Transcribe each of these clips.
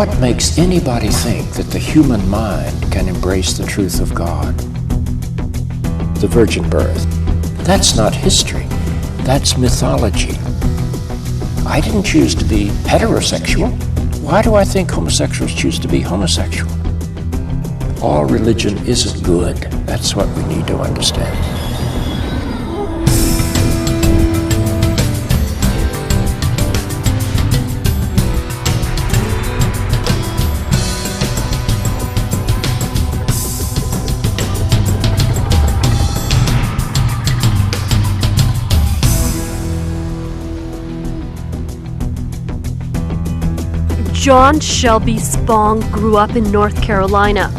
What makes anybody think that the human mind can embrace the truth of God? The virgin birth. That's not history. That's mythology. I didn't choose to be heterosexual. Why do I think homosexuals choose to be homosexual? All religion isn't good. That's what we need to understand. John Shelby Spong grew up in North Carolina.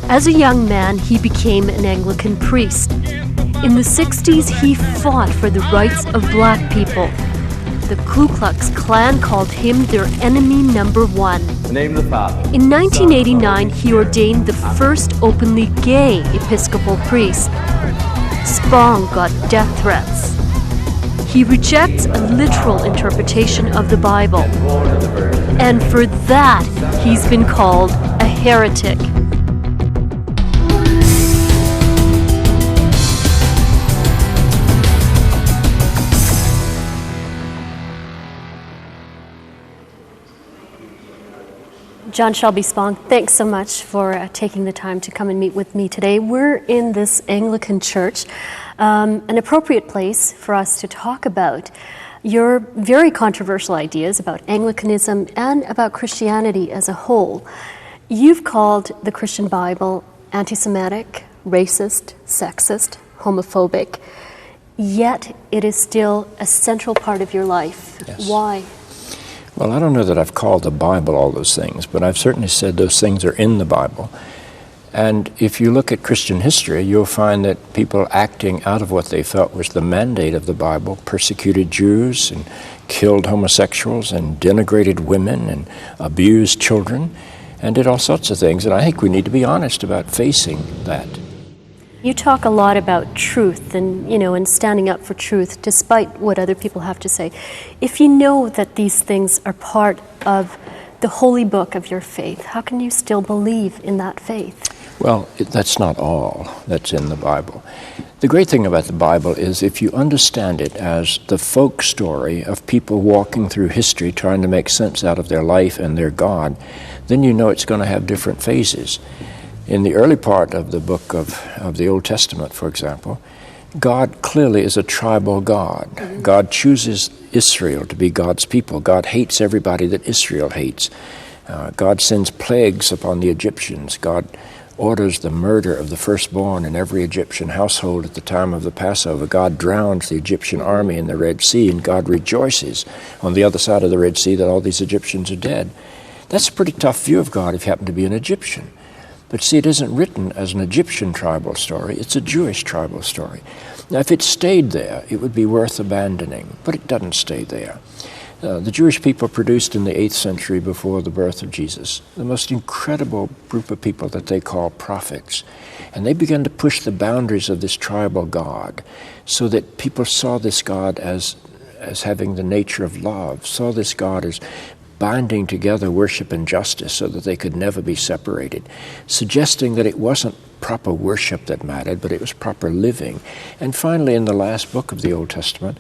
As a young man, he became an Anglican priest. In the 60s, he fought for the rights of black people. The Ku Klux Klan called him their enemy number one. In the name of the Father. In 1989, he ordained the first openly gay Episcopal priest. Spong got death threats. He rejects a literal interpretation of the Bible. And for that, he's been called a heretic. John Shelby Spong, thanks so much for taking the time to come and meet with me today. We're in this Anglican church, an appropriate place for us to talk about your very controversial ideas about Anglicanism and about Christianity as a whole. You've called the Christian Bible anti-Semitic, racist, sexist, homophobic, yet it is still a central part of your life. Yes. Why? Well, I don't know that I've called the Bible all those things, but I've certainly said those things are in the Bible. And if you look at Christian history, you'll find that people acting out of what they felt was the mandate of the Bible persecuted Jews and killed homosexuals and denigrated women and abused children and did all sorts of things. And I think we need to be honest about facing that. You talk a lot about truth and standing up for truth despite what other people have to say. If you know that these things are part of the holy book of your faith, how can you still believe in that faith? Well, that's not all that's in the Bible. The great thing about the Bible is if you understand it as the folk story of people walking through history trying to make sense out of their life and their God, then you know it's going to have different phases. In the early part of the book of the Old Testament, for example, God clearly is a tribal God. Mm-hmm. God chooses Israel to be God's people. God hates everybody that Israel hates. God sends plagues upon the Egyptians. God orders the murder of the firstborn in every Egyptian household at the time of the Passover. God drowns the Egyptian army in the Red Sea, and God rejoices on the other side of the Red Sea that all these Egyptians are dead. That's a pretty tough view of God if you happen to be an Egyptian. But see, it isn't written as an Egyptian tribal story, it's a Jewish tribal story. Now, if it stayed there, it would be worth abandoning, but it doesn't stay there. The Jewish people produced in the 8th century before the birth of Jesus the most incredible group of people that they call prophets. And they began to push the boundaries of this tribal God so that people saw this God as having the nature of love, saw this God as binding together worship and justice so that they could never be separated, suggesting that it wasn't proper worship that mattered, but it was proper living. And finally, in the last book of the Old Testament,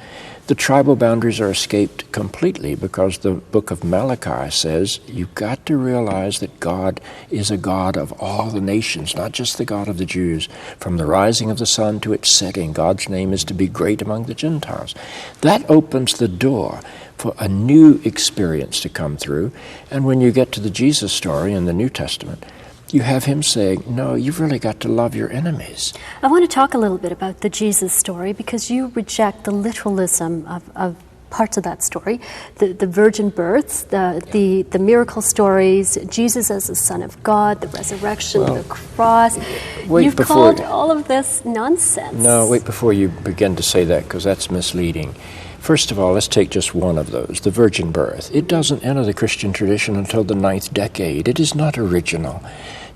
the tribal boundaries are escaped completely because the book of Malachi says you've got to realize that God is a God of all the nations, not just the God of the Jews. From the rising of the sun to its setting, God's name is to be great among the Gentiles. That opens the door for a new experience to come through. And when you get to the Jesus story in the New Testament, you have him saying, no, you've really got to love your enemies. I want to talk a little bit about the Jesus story because you reject the literalism of parts of that story, the virgin births, the miracle stories, Jesus as the Son of God, the resurrection, the cross. You've called all of this nonsense. No, wait before you begin to say that, because that's misleading. First of all, let's take just one of those, the virgin birth. It doesn't enter the Christian tradition until the 9th decade. It is not original.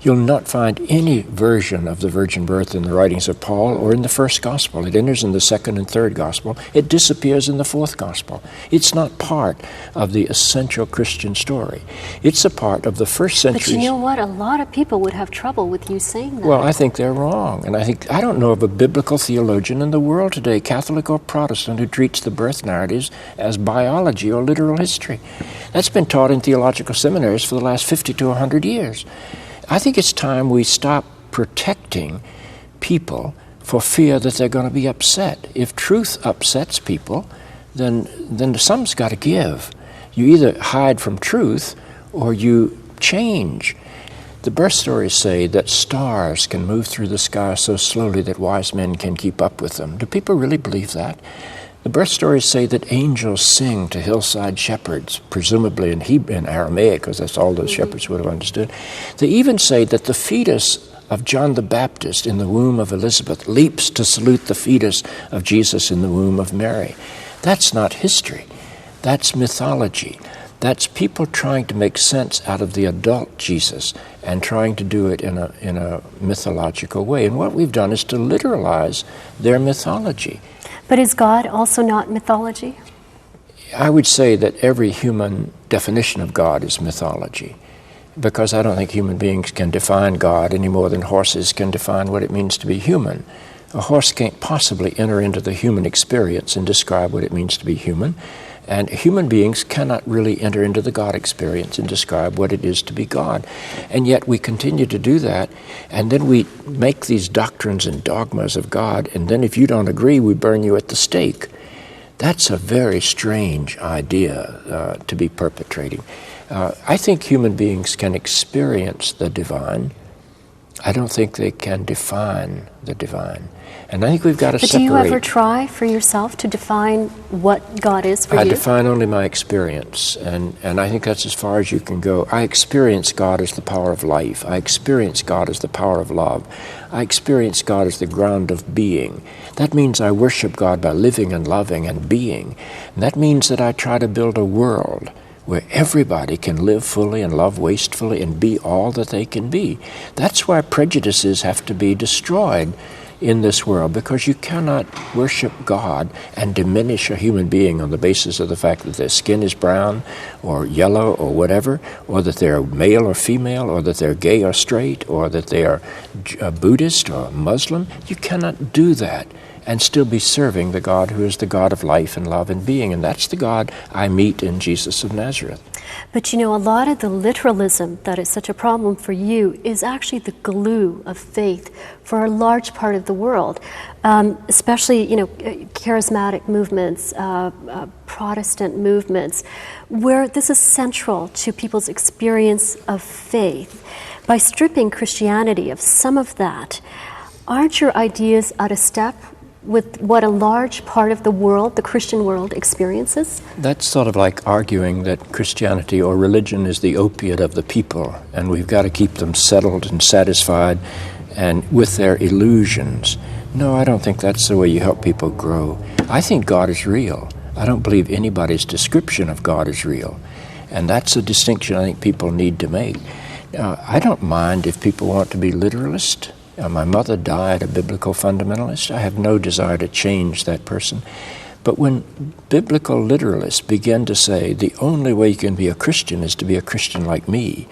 You'll not find any version of the virgin birth in the writings of Paul or in the first gospel. It enters in the second and third gospel. It disappears in the fourth gospel. It's not part of the essential Christian story. It's a part of the first century. But you know what? A lot of people would have trouble with you saying that. Well, I think they're wrong. And I don't know of a biblical theologian in the world today, Catholic or Protestant, who treats the birth narratives as biology or literal history. That's been taught in theological seminaries for the last 50 to 100 years. I think it's time we stop protecting people for fear that they're going to be upset. If truth upsets people, then some's got to give. You either hide from truth or you change. The birth stories say that stars can move through the sky so slowly that wise men can keep up with them. Do people really believe that? The birth stories say that angels sing to hillside shepherds, presumably in Aramaic, because that's all those shepherds would have understood. They even say that the fetus of John the Baptist in the womb of Elizabeth leaps to salute the fetus of Jesus in the womb of Mary. That's not history. That's mythology. That's people trying to make sense out of the adult Jesus and trying to do it in a mythological way. And what we've done is to literalize their mythology. But is God also not mythology? I would say that every human definition of God is mythology, because I don't think human beings can define God any more than horses can define what it means to be human. A horse can't possibly enter into the human experience and describe what it means to be human. And human beings cannot really enter into the God experience and describe what it is to be God. And yet we continue to do that, and then we make these doctrines and dogmas of God, and then if you don't agree, we burn you at the stake. That's a very strange idea to be perpetrating. I think human beings can experience the divine. I don't think they can define the divine. And I think we've got to separate. But do you ever try for yourself to define what God is for you? I define only my experience, and I think that's as far as you can go. I experience God as the power of life. I experience God as the power of love. I experience God as the ground of being. That means I worship God by living and loving and being. And that means that I try to build a world where everybody can live fully and love wastefully and be all that they can be. That's why prejudices have to be destroyed in this world, because you cannot worship God and diminish a human being on the basis of the fact that their skin is brown or yellow or whatever, or that they're male or female, or that they're gay or straight, or that they are Buddhist or Muslim. You cannot do that and still be serving the God who is the God of life and love and being. And that's the God I meet in Jesus of Nazareth. But you know, a lot of the literalism that is such a problem for you is actually the glue of faith for a large part of the world, especially, charismatic movements, Protestant movements, where this is central to people's experience of faith. By stripping Christianity of some of that, aren't your ideas out of step with what a large part of the world, the Christian world, experiences? That's sort of like arguing that Christianity or religion is the opiate of the people, and we've got to keep them settled and satisfied and with their illusions. No, I don't think that's the way you help people grow. I think God is real. I don't believe anybody's description of God is real. And that's a distinction I think people need to make. I don't mind if people want to be literalist. My mother died a biblical fundamentalist. I have no desire to change that person. But when biblical literalists begin to say the only way you can be a Christian is to be a Christian like me,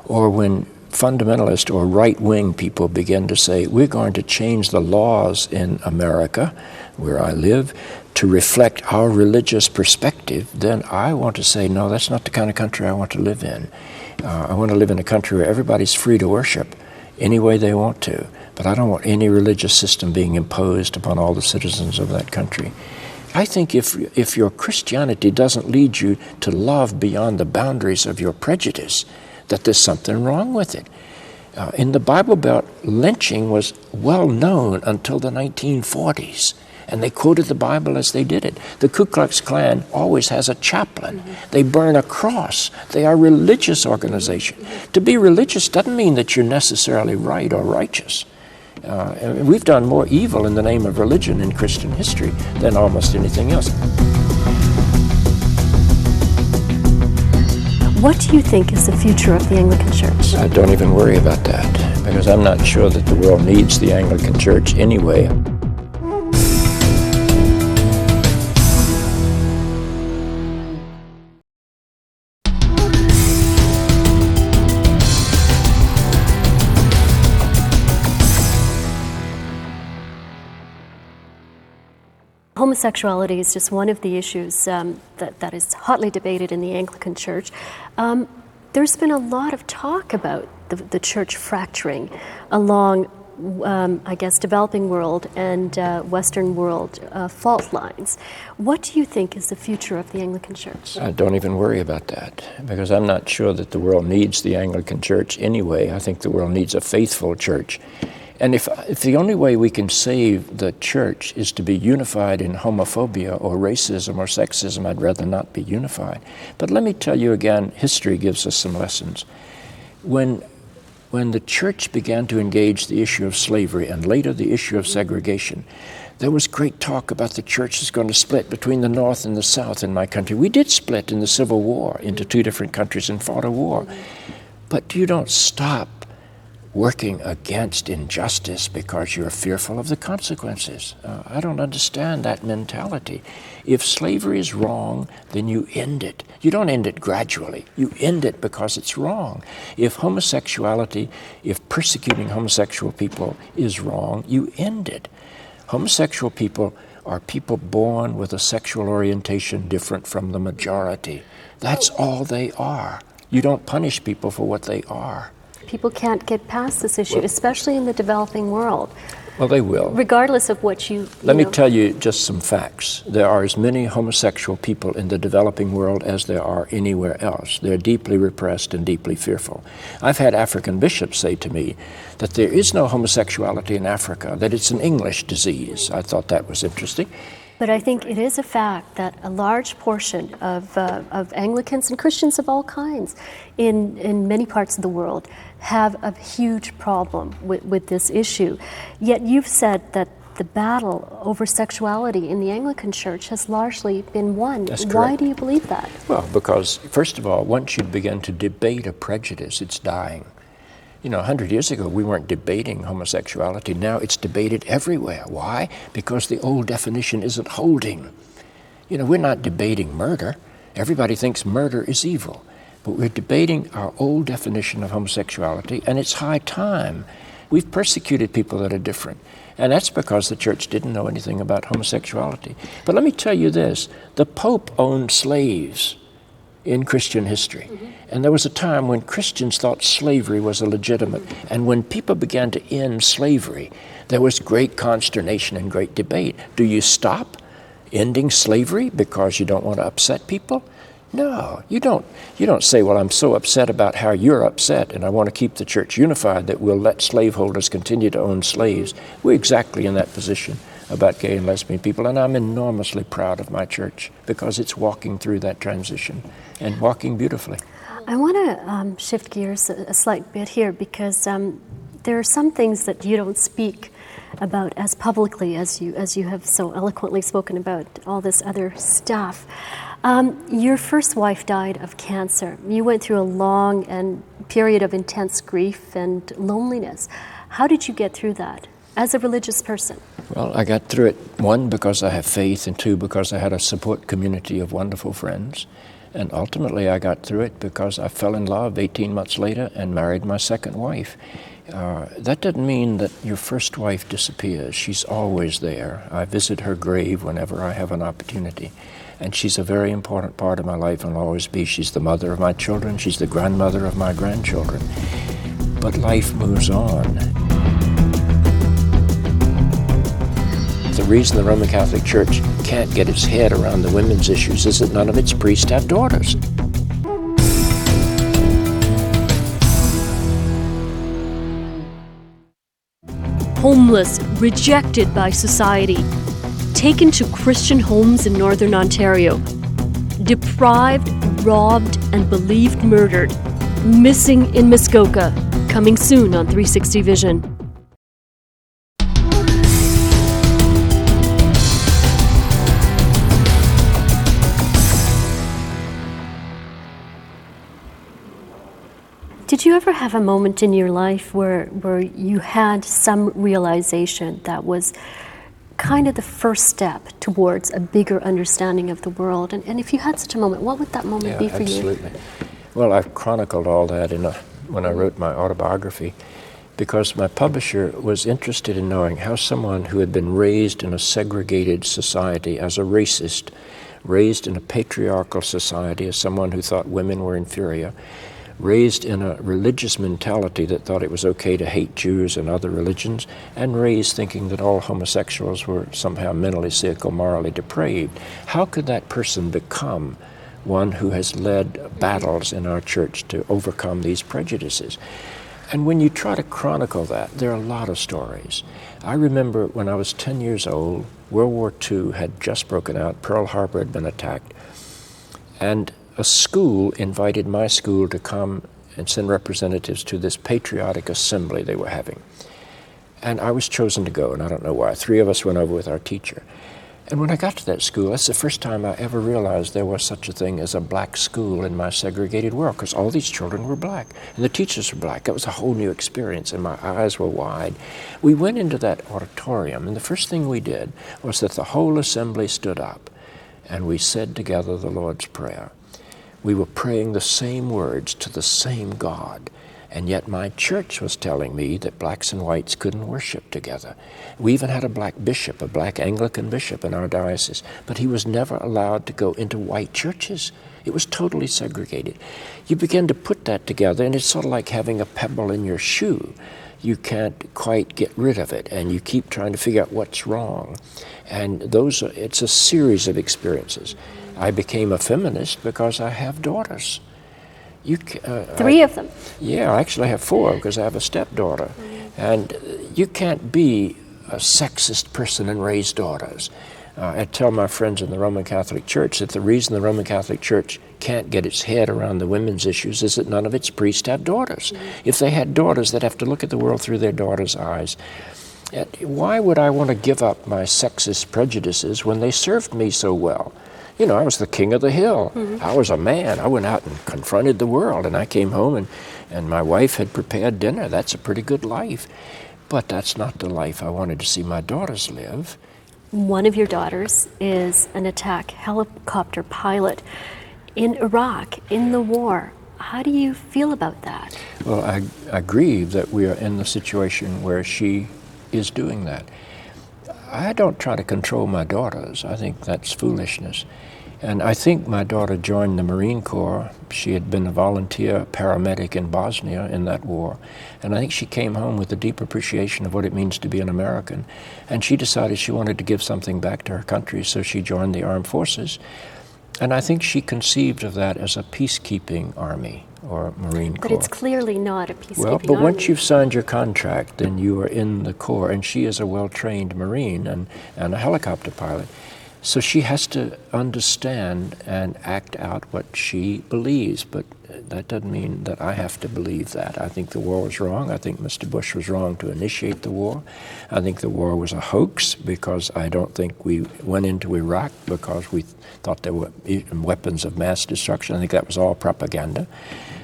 or when fundamentalist or right-wing people begin to say we're going to change the laws in America, where I live, to reflect our religious perspective, then I want to say, no, that's not the kind of country I want to live in. I want to live in a country where everybody's free to worship any way they want to, but I don't want any religious system being imposed upon all the citizens of that country. I think if your Christianity doesn't lead you to love beyond the boundaries of your prejudice, that there's something wrong with it. In the Bible Belt, lynching was well known until the 1940s, and they quoted the Bible as they did it. The Ku Klux Klan always has a chaplain. They burn a cross. They are a religious organization. To be religious doesn't mean that you're necessarily right or righteous. We've done more evil in the name of religion in Christian history than almost anything else. What do you think is the future of the Anglican Church? Don't even worry about that, because I'm not sure that the world needs the Anglican Church anyway. Homosexuality is just one of the issues that is hotly debated in the Anglican Church. There's been a lot of talk about the church fracturing along, I guess, developing world and Western world fault lines. What do you think is the future of the Anglican Church? Don't even worry about that, because I'm not sure that the world needs the Anglican Church anyway. I think the world needs a faithful church. And if the only way we can save the church is to be unified in homophobia or racism or sexism, I'd rather not be unified. But let me tell you again, history gives us some lessons. When the church began to engage the issue of slavery and later the issue of segregation, there was great talk about the church is going to split between the North and the South in my country. We did split in the Civil War into two different countries and fought a war. But you don't stop working against injustice because you're fearful of the consequences. I don't understand that mentality. If slavery is wrong, then you end it. You don't end it gradually. You end it because it's wrong. If persecuting homosexual people is wrong, you end it. Homosexual people are people born with a sexual orientation different from the majority. That's all they are. You don't punish people for what they are. People can't get past this issue, especially in the developing world. Well, they will. Regardless of what Let me tell you just some facts. There are as many homosexual people in the developing world as there are anywhere else. They're deeply repressed and deeply fearful. I've had African bishops say to me that there is no homosexuality in Africa, that it's an English disease. I thought that was interesting. But I think it is a fact that a large portion of Anglicans and Christians of all kinds in many parts of the world have a huge problem with this issue. Yet you've said that the battle over sexuality in the Anglican Church has largely been won. That's correct. Why do you believe that? Well, because, first of all, once you begin to debate a prejudice, it's dying. 100 years ago, we weren't debating homosexuality. Now it's debated everywhere. Why? Because the old definition isn't holding. We're not debating murder. Everybody thinks murder is evil. But we're debating our old definition of homosexuality, and it's high time. We've persecuted people that are different. And that's because the church didn't know anything about homosexuality. But let me tell you this. The Pope owned slaves in Christian history. Mm-hmm. And there was a time when Christians thought slavery was illegitimate. And when people began to end slavery, there was great consternation and great debate. Do you stop ending slavery because you don't want to upset people? No, you don't. You don't say, well, I'm so upset about how you're upset and I want to keep the church unified that we'll let slaveholders continue to own slaves. We're exactly in that position about gay and lesbian people, and I'm enormously proud of my church because it's walking through that transition and walking beautifully. I want to shift gears a slight bit here because there are some things that you don't speak about as publicly as you have so eloquently spoken about all this other stuff. Your first wife died of cancer. You went through a long and period of intense grief and loneliness. How did you get through that as a religious person? Well, I got through it, one, because I have faith, and two, because I had a support community of wonderful friends. And ultimately, I got through it because I fell in love 18 months later and married my second wife. That doesn't mean that your first wife disappears. She's always there. I visit her grave whenever I have an opportunity. And she's a very important part of my life and will always be. She's the mother of my children. She's the grandmother of my grandchildren. But life moves on. The reason the Roman Catholic Church can't get its head around the women's issues is that none of its priests have daughters. Homeless, rejected by society, taken to Christian homes in Northern Ontario, deprived, robbed, and believed murdered, missing in Muskoka, coming soon on 360 Vision. Did you ever have a moment in your life where you had some realization that was kind of the first step towards a bigger understanding of the world? And if you had such a moment, what would that moment be for absolutely. you? Well, I've chronicled all that when I wrote my autobiography, because my publisher was interested in knowing how someone who had been raised in a segregated society as a racist, raised in a patriarchal society as someone who thought women were inferior, raised in a religious mentality that thought it was okay to hate Jews and other religions, and raised thinking that all homosexuals were somehow mentally sick or morally depraved. How could that person become one who has led battles in our church to overcome these prejudices? And when you try to chronicle that, there are a lot of stories. I remember when I was 10 years old, World War II had just broken out, Pearl Harbor had been attacked, and a school invited my school to come and send representatives to this patriotic assembly they were having. And I was chosen to go, and I don't know why. 3 of us went over with our teacher. And when I got to that school, that's the first time I ever realized there was such a thing as a black school in my segregated world, because all these children were black, and the teachers were black. It was a whole new experience, and my eyes were wide. We went into that auditorium, and the first thing we did was that the whole assembly stood up, and we said together the Lord's Prayer. We were praying the same words to the same God, and yet my church was telling me that blacks and whites couldn't worship together. We even had a black bishop, a black Anglican bishop in our diocese, but he was never allowed to go into white churches. It was totally segregated. You begin to put that together, and it's sort of like having a pebble in your shoe. You can't quite get rid of it, and you keep trying to figure out what's wrong. And it's a series of experiences. I became a feminist because I have daughters. 3 of them? Yeah, actually I have 4 because I have a stepdaughter. And you can't be a sexist person and raise daughters. I tell my friends in the Roman Catholic Church that the reason the Roman Catholic Church can't get its head around the women's issues is that none of its priests have daughters. If they had daughters, they'd have to look at the world through their daughters' eyes. Why would I want to give up my sexist prejudices when they served me so well? You know, I was the king of the hill. I was a man. I went out and confronted the world, and I came home and my wife had prepared dinner. That's a pretty good life. But that's not the life I wanted to see my daughters live. One of your daughters is an attack helicopter pilot in Iraq, in the war. How do you feel about that? Well, I grieve that we are in the situation where she is doing that. I don't try to control my daughters. I think that's foolishness. And I think my daughter joined the Marine Corps. She had been a volunteer paramedic in Bosnia in that war. And I think she came home with a deep appreciation of what it means to be an American. And she decided she wanted to give something back to her country, so she joined the armed forces. And I think she conceived of that as a peacekeeping army or Marine Corps. But it's clearly not a peacekeeping army. Well, but once you've signed your contract, then you are in the Corps, and she is a well-trained Marine and a helicopter pilot. So she has to understand and act out what she believes, but that doesn't mean that I have to believe that. I think the war was wrong. I think Mr. Bush was wrong to initiate the war. I think the war was a hoax because I don't think we went into Iraq because we thought there were weapons of mass destruction. I think that was all propaganda.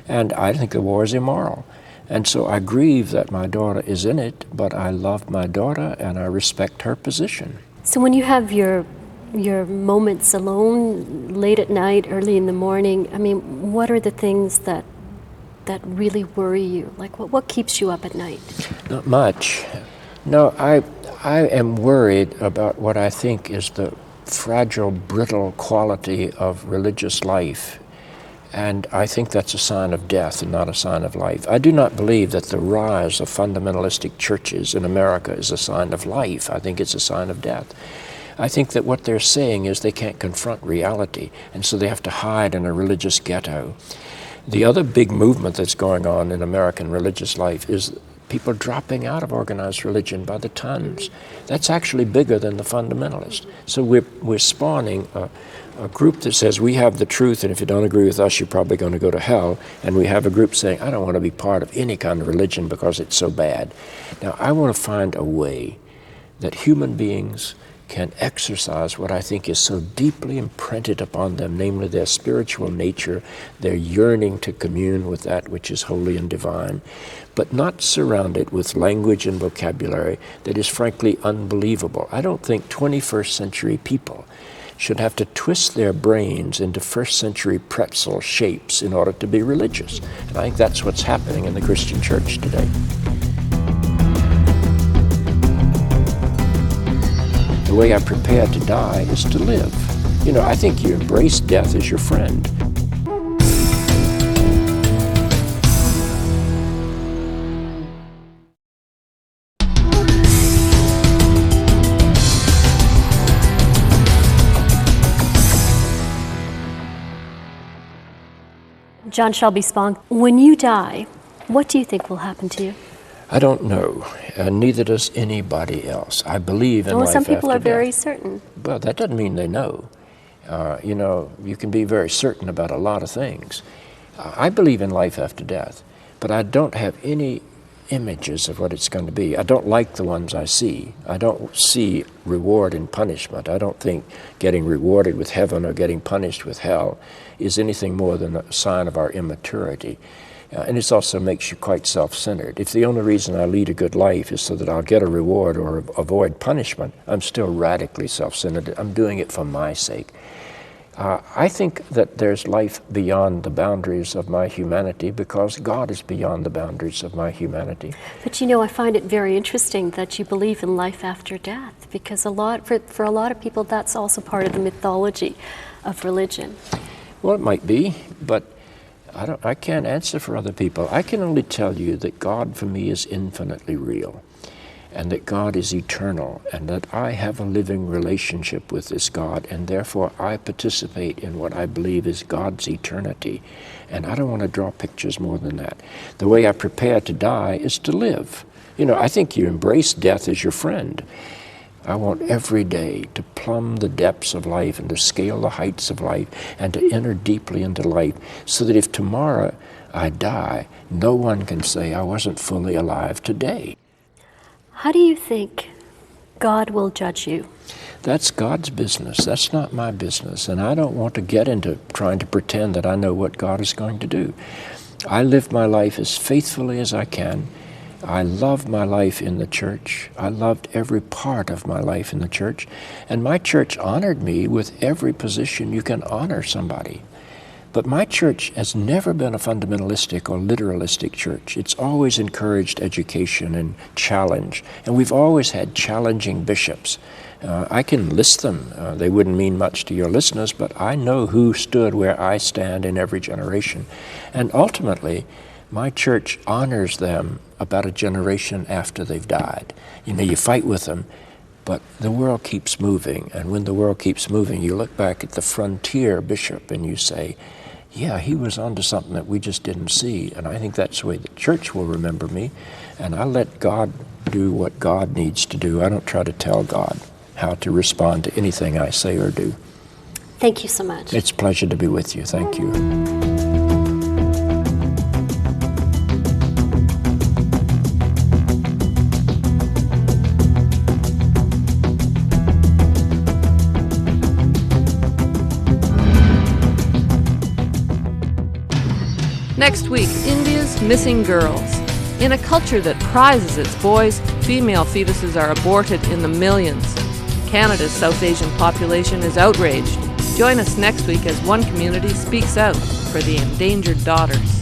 And I think the war is immoral. And so I grieve that my daughter is in it, but I love my daughter and I respect her position. So when you have your moments alone, late at night, early in the morning, I mean, what are the things that really worry you? Like, what keeps you up at night? Not much. No, I am worried about what I think is the fragile, brittle quality of religious life. And I think that's a sign of death and not a sign of life. I do not believe that the rise of fundamentalistic churches in America is a sign of life. I think it's a sign of death. I think that what they're saying is they can't confront reality, and so they have to hide in a religious ghetto. The other big movement that's going on in American religious life is people dropping out of organized religion by the tons. That's actually bigger than the fundamentalists. So we're spawning a group that says we have the truth, and if you don't agree with us, you're probably going to go to hell. And we have a group saying, I don't want to be part of any kind of religion because it's so bad. Now, I want to find a way that human beings can exercise what I think is so deeply imprinted upon them, namely their spiritual nature, their yearning to commune with that which is holy and divine, but not surrounded with language and vocabulary that is frankly unbelievable. I don't think 21st century people should have to twist their brains into first century pretzel shapes in order to be religious. And I think that's what's happening in the Christian church today. The way I prepare to die is to live. I think you embrace death as your friend. John Shelby Spong, when you die, what do you think will happen to you? I don't know, and neither does anybody else. I believe in life after death. Some people are very certain. Well, that doesn't mean they know. You can be very certain about a lot of things. I believe in life after death, but I don't have any images of what it's going to be. I don't like the ones I see. I don't see reward and punishment. I don't think getting rewarded with heaven or getting punished with hell is anything more than a sign of our immaturity. And it also makes you quite self-centered. If the only reason I lead a good life is so that I'll get a reward or avoid punishment, I'm still radically self-centered. I'm doing it for my sake. I think that there's life beyond the boundaries of my humanity because God is beyond the boundaries of my humanity. But I find it very interesting that you believe in life after death, because for a lot of people that's also part of the mythology of religion. Well, it might be, but I can't answer for other people. I can only tell you that God for me is infinitely real, and that God is eternal, and that I have a living relationship with this God, and therefore I participate in what I believe is God's eternity. And I don't want to draw pictures more than that. The way I prepare to die is to live. I think you embrace death as your friend. I want every day to plumb the depths of life and to scale the heights of life and to enter deeply into life so that if tomorrow I die, no one can say I wasn't fully alive today. How do you think God will judge you? That's God's business. That's not my business. And I don't want to get into trying to pretend that I know what God is going to do. I live my life as faithfully as I can. I love my life in the church. I loved every part of my life in the church. And my church honored me with every position you can honor somebody. But my church has never been a fundamentalistic or literalistic church. It's always encouraged education and challenge. And we've always had challenging bishops. I can list them. They wouldn't mean much to your listeners, but I know who stood where I stand in every generation. And ultimately, my church honors them about a generation after they've died. You fight with them, but the world keeps moving. And when the world keeps moving, you look back at the frontier bishop and you say, yeah, he was onto something that we just didn't see. And I think that's the way the church will remember me. And I let God do what God needs to do. I don't try to tell God how to respond to anything I say or do. Thank you so much. It's a pleasure to be with you. Thank you. Next week, India's missing girls. In a culture that prizes its boys, female fetuses are aborted in the millions. Canada's South Asian population is outraged. Join us next week as one community speaks out for the endangered daughters.